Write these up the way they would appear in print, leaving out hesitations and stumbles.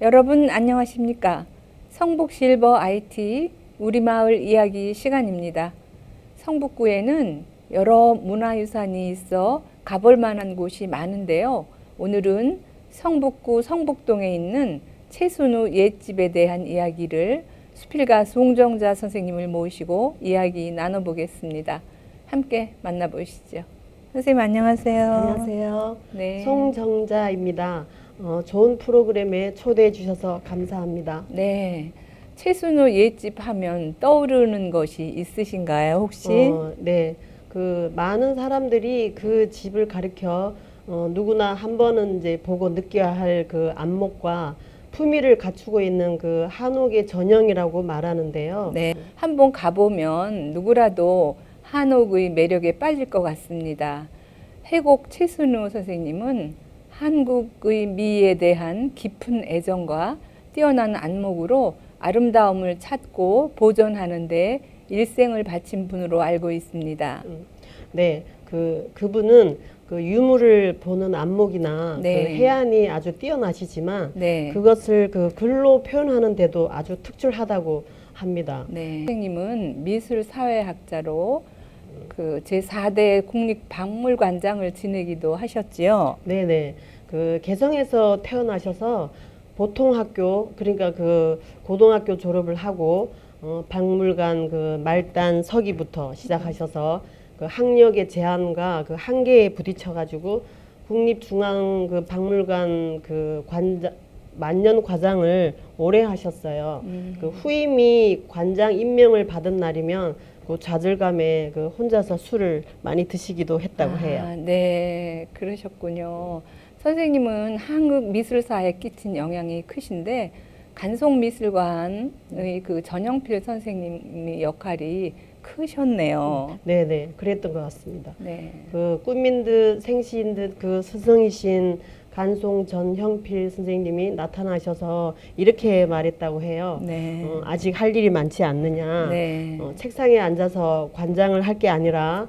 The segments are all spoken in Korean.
여러분 안녕하십니까? 성북실버 IT 우리마을 이야기 시간입니다. 성북구에는 여러 문화유산이 있어 가볼 만한 곳이 많은데요. 오늘은 성북구 성북동에 있는 최순우 옛집에 대한 이야기를 수필가 송정자 선생님을 모시고 이야기 나눠보겠습니다. 함께 만나보시죠. 선생님 안녕하세요. 안녕하세요. 네. 송정자입니다. 좋은 프로그램에 초대해 주셔서 감사합니다. 네. 최순우 옛집 하면 떠오르는 것이 있으신가요, 혹시? 네. 많은 사람들이 그 집을 가리켜 누구나 한 번은 이제 보고 느껴야 할 그 안목과 품위를 갖추고 있는 그 한옥의 전형이라고 말하는데요. 네. 한번 가보면 누구라도 한옥의 매력에 빠질 것 같습니다. 해곡 최순우 선생님은 한국의 미에 대한 깊은 애정과 뛰어난 안목으로 아름다움을 찾고 보존하는 데 일생을 바친 분으로 알고 있습니다. 네. 그분은 그 유물을 보는 안목이나 네. 그 해안이 아주 뛰어나시지만 네. 그것을 그 글로 표현하는 데도 아주 특출하다고 합니다. 네. 선생님은 미술사회학자로 그 제4대 국립박물관장을 지내기도 하셨지요. 네네. 그 개성에서 태어나셔서 보통 학교, 그러니까 그 고등학교 졸업을 하고 박물관 그 말단 서기부터 시작하셔서 그 학력의 제한과 그 한계에 부딪혀가지고 국립중앙 그 박물관 그 관장 만년 과장을 오래 하셨어요. 그 후임이 관장 임명을 받은 날이면 그 좌절감에 그 혼자서 술을 많이 드시기도 했다고 해요. 네, 그러셨군요. 선생님은 한국 미술사에 끼친 영향이 크신데 간송미술관의 그 전영필 선생님의 역할이 크셨네요. 네네, 그랬던 것 같습니다. 네. 그 꿈인 듯 생시인 듯 그 스승이신 간송 전형필 선생님이 나타나셔서 이렇게 말했다고 해요. 네. 아직 할 일이 많지 않느냐. 네. 책상에 앉아서 관장을 할 게 아니라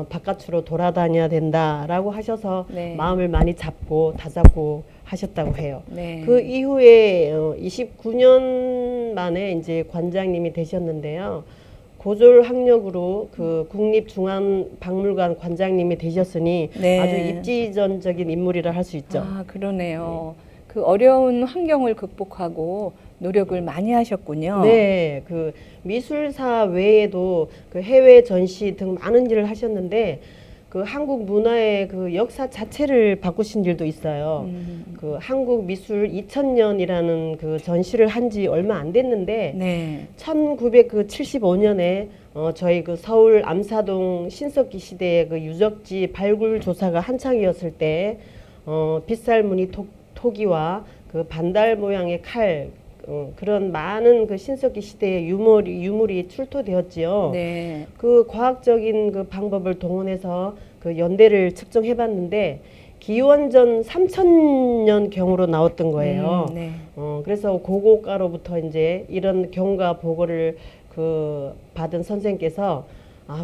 바깥으로 돌아다녀야 된다라고 하셔서 네. 마음을 많이 잡고 다잡고 하셨다고 해요. 네. 그 이후에 29년 만에 이제 관장님이 되셨는데요. 고졸 학력으로 그 국립중앙박물관 관장님이 되셨으니 네. 아주 입지전적인 인물이라 할 수 있죠. 그러네요. 그 어려운 환경을 극복하고 노력을 많이 하셨군요. 네, 그 미술사 외에도 그 해외 전시 등 많은 일을 하셨는데 그 한국 문화의 그 역사 자체를 바꾸신 일도 있어요. 그 한국 미술 2000년이라는 그 전시를 한 지 얼마 안 됐는데 네. 1975년에 저희 그 서울 암사동 신석기 시대의 그 유적지 발굴 조사가 한창이었을 때 빗살무늬 토기와 그 반달 모양의 칼 그런 많은 그 신석기 시대의 유물이 출토되었지요. 네. 그 과학적인 그 방법을 동원해서 그 연대를 측정해봤는데 기원전 3000년 경으로 나왔던 거예요. 네. 그래서 고고가로부터 이제 이런 경과 보고를 그 받은 선생께서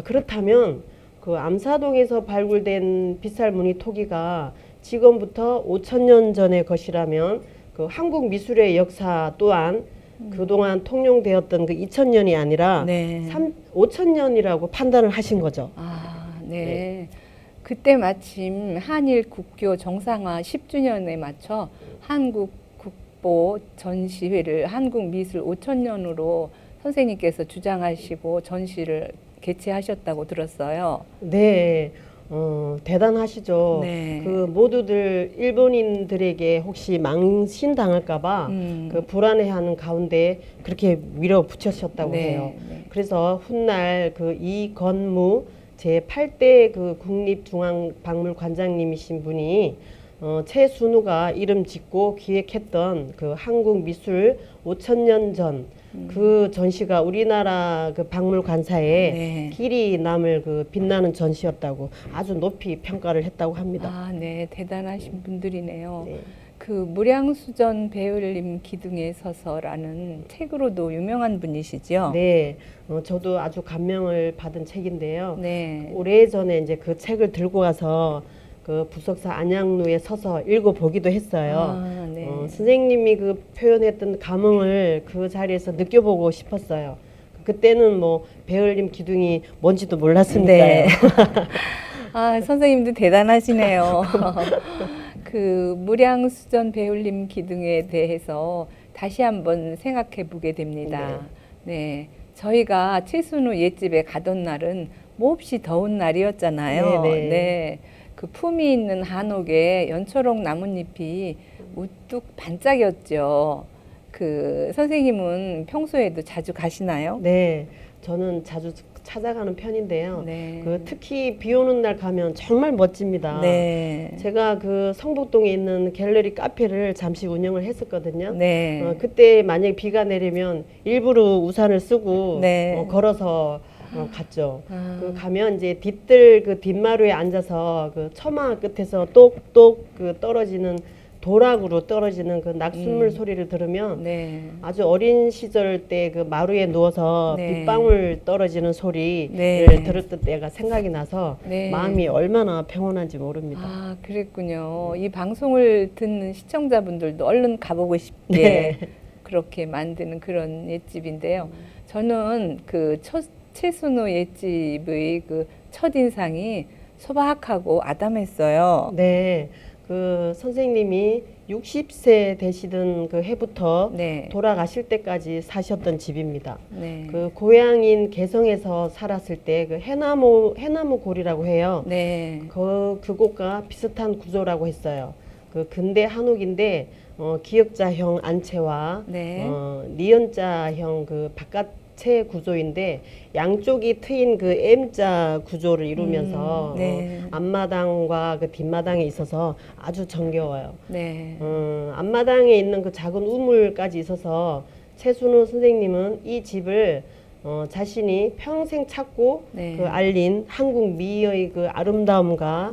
그렇다면 그 암사동에서 발굴된 빗살무늬 토기가 지금부터 5000년 전의 것이라면 그 한국 미술의 역사 또한 그동안 통용되었던 그 2000년이 아니라 네. 5000년이라고 판단을 하신 거죠. 네. 그때 마침 한일 국교 정상화 10주년에 맞춰 한국 국보 전시회를 한국 미술 5000년으로 선생님께서 주장하시고 전시를 개최하셨다고 들었어요. 네. 대단하시죠. 네. 그 모두들 일본인들에게 혹시 망신당할까봐 그 불안해하는 가운데 그렇게 밀어붙이셨다고 네. 해요. 네. 그래서 훗날 그 이건무 제8대 그 국립중앙박물관장님이신 분이 최순우가 이름 짓고 기획했던 그 한국 미술 5000년 전 그 전시가 우리나라 그 박물관사에 네. 길이 남을 그 빛나는 전시였다고 아주 높이 평가를 했다고 합니다. 네. 대단하신 분들이네요. 네. 그 무량수전 배울림 기둥에 서서라는 책으로도 유명한 분이시죠? 네, 저도 아주 감명을 받은 책인데요. 네. 오래전에 이제 그 책을 들고 가서 그 부석사 안양루에 서서 읽어보기도 했어요. 아, 네. 선생님이 그 표현했던 감흥을 그 자리에서 느껴보고 싶었어요. 그때는 뭐 배울림 기둥이 뭔지도 몰랐으니까요. 네. 아, 선생님도 대단하시네요. 그 무량수전 배울림 기둥에 대해서 다시 한번 생각해 보게 됩니다. 네. 저희가 채순우 옛집에 가던 날은 몹시 더운 날이었잖아요. 네네. 네. 그 품이 있는 한옥에 연초록 나뭇잎이 우뚝 반짝였죠. 그 선생님은 평소에도 자주 가시나요? 네, 저는 자주 찾아가는 편인데요. 네. 그 특히 비 오는 날 가면 정말 멋집니다. 네. 제가 그 성북동에 있는 갤러리 카페를 잠시 운영을 했었거든요. 네. 그때 만약에 비가 내리면 일부러 우산을 쓰고 네. 걸어서 갔죠. 아. 그 가면 이제 뒤뜰 그 뒷마루에 앉아서 그 처마 끝에서 똑똑 그 떨어지는 도락으로 떨어지는 그 낙숫물 소리를 들으면 네. 아주 어린 시절 때 그 마루에 누워서 네. 빗방울 떨어지는 소리를 네. 들었던 때가 생각이 나서 네. 마음이 얼마나 평온한지 모릅니다. 아, 그랬군요. 이 방송을 듣는 시청자분들도 얼른 가보고 싶게 네. 그렇게 만드는 그런 옛집인데요. 저는 그 채순우 옛집의 그 첫인상이 소박하고 아담했어요. 네, 그 선생님이 60세 되시던 그 해부터 네. 돌아가실 때까지 사셨던 집입니다. 네. 그 고향인 개성에서 살았을 때 그 해나무 골이라고 해요. 네. 그곳과 비슷한 구조라고 했어요. 그 근대 한옥인데 기역자형 안채와 네. 니은자형 그 바깥채 구조인데 양쪽이 트인 그 M자 구조를 이루면서 네. 앞마당과 그 뒷마당에 있어서 아주 정겨워요. 네. 앞마당에 있는 그 작은 우물까지 있어서 최순우 선생님은 이 집을 자신이 평생 찾고 네. 그 알린 한국 미의 그 아름다움과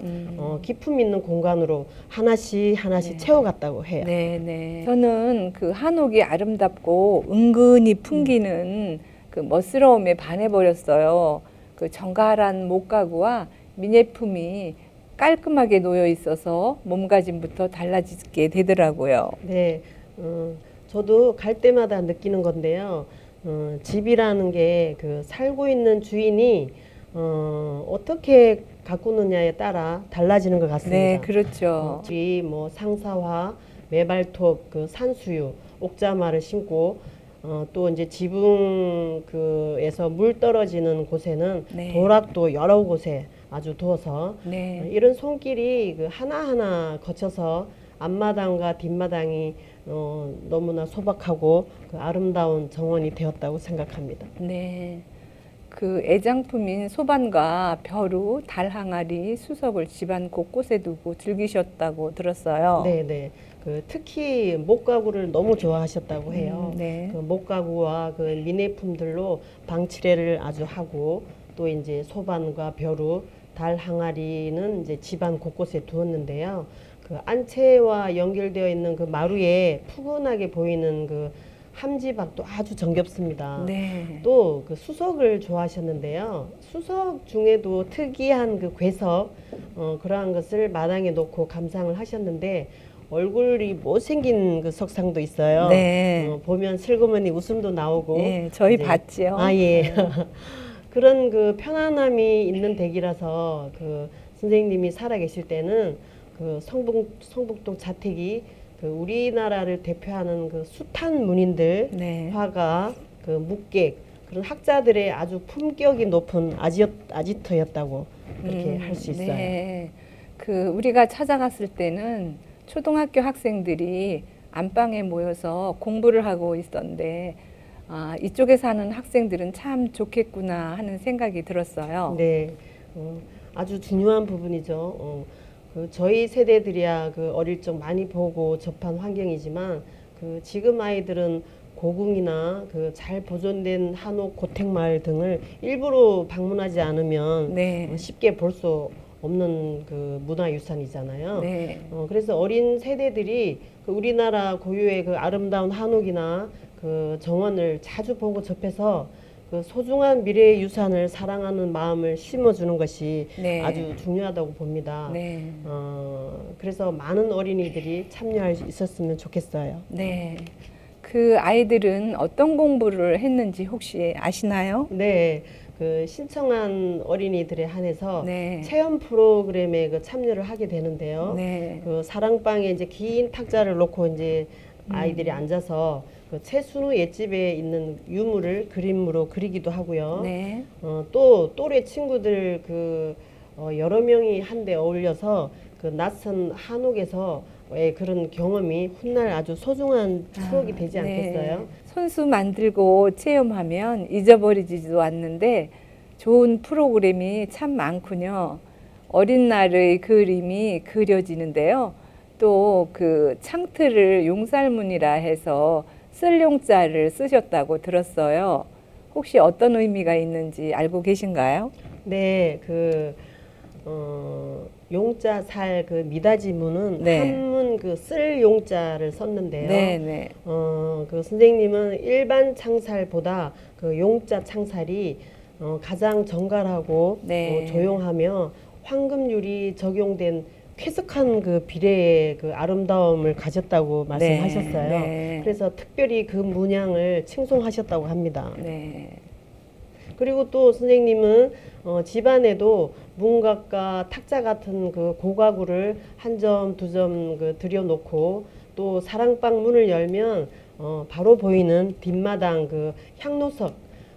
기품 있는 공간으로 하나씩 네. 채워갔다고 해요. 네, 네. 저는 그 한옥이 아름답고 은근히 풍기는 그 멋스러움에 반해버렸어요. 그 정갈한 목가구와 미nie품이 깔끔하게 놓여 있어서 몸가짐부터 달라지게 되더라고요. 네, 저도 갈 때마다 느끼는 건데요. 집이라는 게 그 살고 있는 주인이 어떻게 가꾸느냐에 따라 달라지는 것 같습니다. 네, 그렇죠. 집이 뭐 상사화, 매발톱, 그 산수유, 옥자마를 심고 또 이제 지붕 그에서 물 떨어지는 곳에는 네. 도락도 여러 곳에 아주 두어서 네. 이런 손길이 그 하나하나 거쳐서 앞마당과 뒷마당이 너무나 소박하고 그 아름다운 정원이 되었다고 생각합니다. 네. 그 애장품인 소반과 벼루, 달항아리, 수석을 집안 곳곳에 두고 즐기셨다고 들었어요. 네, 네. 그 특히 목가구를 너무 좋아하셨다고 해요. 네. 그 목가구와 그 미네품들로 방칠회를 아주 하고 또 이제 소반과 벼루, 달 항아리는 이제 집안 곳곳에 두었는데요. 그 안채와 연결되어 있는 그 마루에 푸근하게 보이는 그 함지박도 아주 정겹습니다. 네. 또 그 수석을 좋아하셨는데요. 수석 중에도 특이한 그 괴석 그러한 것을 마당에 놓고 감상을 하셨는데 얼굴이 못생긴 그 석상도 있어요. 네. 보면 슬그머니 웃음도 나오고. 네, 저희 이제 봤지요. 아, 예. 그런 그 편안함이 있는 댁이라서 그 선생님이 살아 계실 때는 그 성북동 자택이 그 우리나라를 대표하는 그 숱한 문인들, 네. 화가, 그 묵객 그런 학자들의 아주 품격이 높은 아지트였다고 그렇게 할 수 있어요. 네. 그 우리가 찾아갔을 때는 초등학교 학생들이 안방에 모여서 공부를 하고 있었는데 아, 이쪽에 사는 학생들은 참 좋겠구나 하는 생각이 들었어요. 네, 아주 중요한 부분이죠. 그 저희 세대들이야 그 어릴 적 많이 보고 접한 환경이지만 그 지금 아이들은 고궁이나 그 잘 보존된 한옥 고택마을 등을 일부러 방문하지 않으면 네. 쉽게 볼 수 없는 그 문화유산이잖아요. 네. 그래서 어린 세대들이 그 우리나라 고유의 그 아름다운 한옥이나 그 정원을 자주 보고 접해서 그 소중한 미래의 유산을 사랑하는 마음을 심어주는 것이 네. 아주 중요하다고 봅니다. 네. 그래서 많은 어린이들이 참여할 수 있었으면 좋겠어요. 네. 그 아이들은 어떤 공부를 했는지 혹시 아시나요? 네, 그 신청한 어린이들에 한해서 네. 체험 프로그램에 그 참여를 하게 되는데요. 네. 그 사랑방에 이제 긴 탁자를 놓고 이제 아이들이 앉아서 그 채순우 옛집에 있는 유물을 그림으로 그리기도 하고요. 네. 또 또래 친구들 여러 명이 한데 어울려서 그 낯선 한옥에서 그런 경험이 훗날 아주 소중한 추억이 되지 않겠어요? 네. 손수 만들고 체험하면 잊어버리지도 않는데 좋은 프로그램이 참 많군요. 어린 날의 그림이 그려지는데요. 또 그 창틀을 용살문이라 해서 쓸 용자를 쓰셨다고 들었어요. 혹시 어떤 의미가 있는지 알고 계신가요? 네, 용자 살 그 미닫이문은 네. 한문 그 쓸 용자를 썼는데요. 네, 네. 그 선생님은 일반 창살보다 그 용자 창살이 가장 정갈하고 네. 조용하며 황금률이 적용된 쾌적한 그 비례의 그 아름다움을 가졌다고 말씀하셨어요. 네. 그래서 특별히 그 문양을 칭송하셨다고 합니다. 네. 그리고 또 선생님은 집안에도 문각과 탁자 같은 그 고가구를 한 점, 두 점 그 들여놓고 또 사랑방 문을 열면 바로 보이는 뒷마당 그 향로석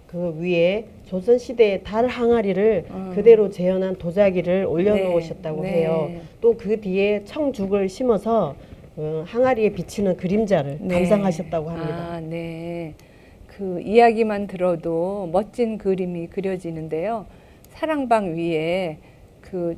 그 위에 조선시대의 달 항아리를 그대로 재현한 도자기를 올려놓으셨다고 네. 해요. 또 그 뒤에 청죽을 심어서 항아리에 비치는 그림자를 네. 감상하셨다고 합니다. 아, 네. 그 이야기만 들어도 멋진 그림이 그려지는데요. 사랑방 위에 그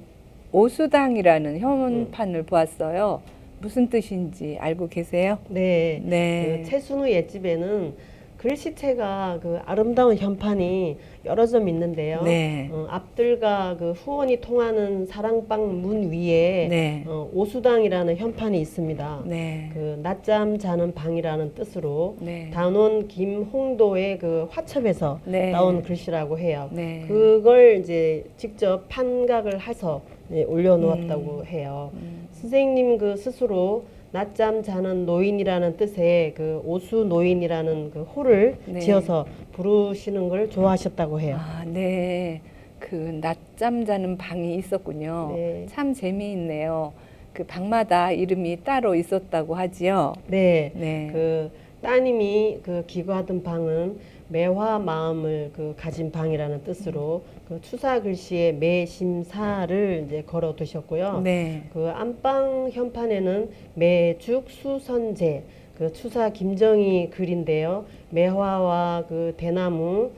오수당이라는 현판을 보았어요. 무슨 뜻인지 알고 계세요? 네. 네. 그 채순우 옛집에는 글씨체가 그 아름다운 현판이 여러 점 있는데요. 네. 앞들과 그 후원이 통하는 사랑방 문 위에 네. 오수당이라는 현판이 있습니다. 네. 그 낮잠 자는 방이라는 뜻으로 네. 단원 김홍도의 그 화첩에서 네. 나온 글씨라고 해요. 네. 그걸 이제 직접 판각을 해서 올려놓았다고 해요. 선생님 그 스스로 낮잠 자는 노인이라는 뜻의 그 오수 노인이라는 그 호를 네. 지어서 부르시는 걸 좋아하셨다고 해요. 아, 네. 그 낮잠 자는 방이 있었군요. 네. 참 재미있네요. 그 방마다 이름이 따로 있었다고 하지요. 네. 네. 그 따님이 그 기거하던 방은 매화 마음을 그 가진 방이라는 뜻으로 그 추사 글씨에 매심사를 이제 걸어 두셨고요. 네. 그 안방 현판에는 매죽 수선제 그 추사 김정희 글인데요. 매화와 그 대나무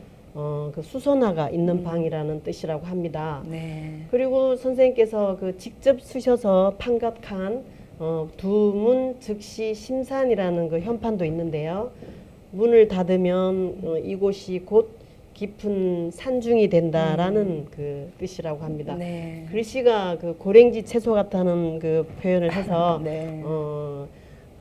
그 수선화가 있는 방이라는 뜻이라고 합니다. 네. 그리고 선생님께서 그 직접 쓰셔서 판각한 두문 즉시 심산이라는 그 현판도 있는데요. 문을 닫으면 이곳이 곧 깊은 산중이 된다라는 그 뜻이라고 합니다. 네. 글씨가 그 고랭지 채소 같다는 그 표현을 해서 네.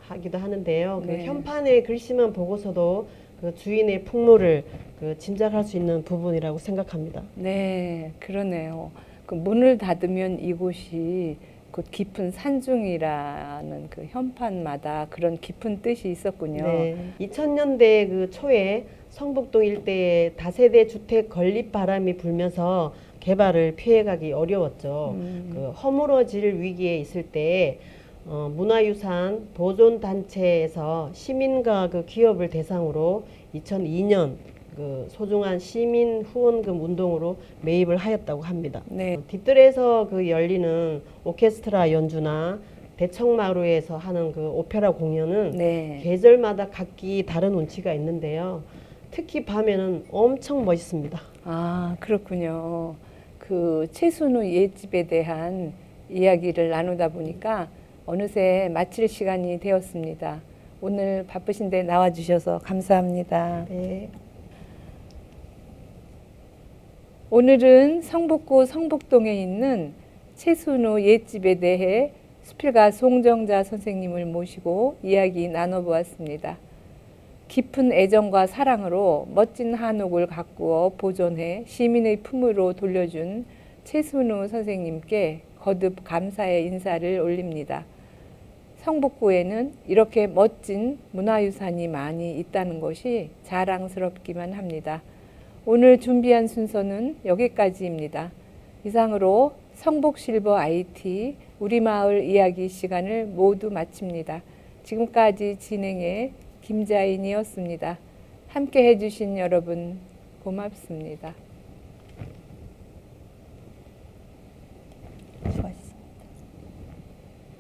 하기도 하는데요. 그 네. 현판의 글씨만 보고서도 그 주인의 풍모를 그 짐작할 수 있는 부분이라고 생각합니다. 네, 그러네요. 그 문을 닫으면 이곳이 곧 깊은 산중이라는 그 현판마다 그런 깊은 뜻이 있었군요. 네. 2000년대 그 초에 성북동 일대에 다세대 주택 건립 바람이 불면서 개발을 피해가기 어려웠죠. 그 허물어질 위기에 있을 때 문화유산 보존단체에서 시민과 그 기업을 대상으로 2002년 그 소중한 시민 후원금 운동으로 매입을 하였다고 합니다. 네. 뒷뜰에서 그 열리는 오케스트라 연주나 대청마루에서 하는 그 오페라 공연은 네. 계절마다 각기 다른 운치가 있는데요. 특히 밤에는 엄청 멋있습니다. 아, 그렇군요. 그 채순우 옛집에 대한 이야기를 나누다 보니까 어느새 마칠 시간이 되었습니다. 오늘 바쁘신데 나와주셔서 감사합니다. 네. 오늘은 성북구 성북동에 있는 채순우 옛집에 대해 수필가 송정자 선생님을 모시고 이야기 나눠보았습니다. 깊은 애정과 사랑으로 멋진 한옥을 가꾸어 보존해 시민의 품으로 돌려준 최순우 선생님께 거듭 감사의 인사를 올립니다. 성북구에는 이렇게 멋진 문화유산이 많이 있다는 것이 자랑스럽기만 합니다. 오늘 준비한 순서는 여기까지입니다. 이상으로 성북실버 IT 우리마을 이야기 시간을 모두 마칩니다. 지금까지 진행의 김자인이었습니다. 함께 해주신 여러분 고맙습니다.